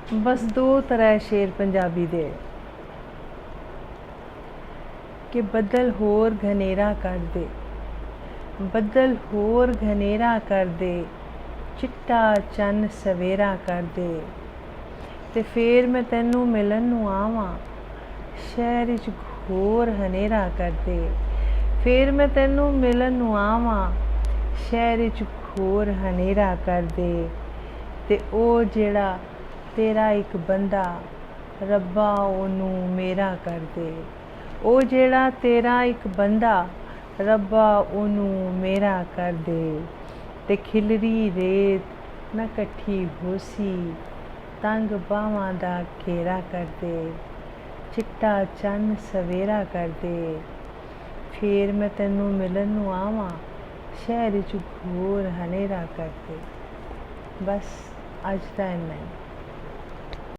बस दो तरह शेर पंजाबी दे कि बदल होर घनेरा कर दे, बदल होर घनेरा कर दे, चिट्टा चन्न सवेरा कर दे, ते फिर मैं तैनू मिलन नू आवां, शहर च घोर हनेरा कर दे, फिर मैं तैनू मिलन नू आवां, शहर च घोर हनेरा कर दे, ते ओ जेड़ा तेरा एक बंदा रब्बा ओनू मेरा कर दे, ओ जेड़ा तेरा एक बंदा रब्बा ओनू मेरा कर दे, ते खिलरी रेत ना कट्ठी होसी, तंग बावां दा घेरा कर दे, चिट्टा चन्न सवेरा कर दे, फिर मैं तैनू मिलन नू आवां, शहर च घोर हनेरा कर दे। बस अज दा इन्ना ही।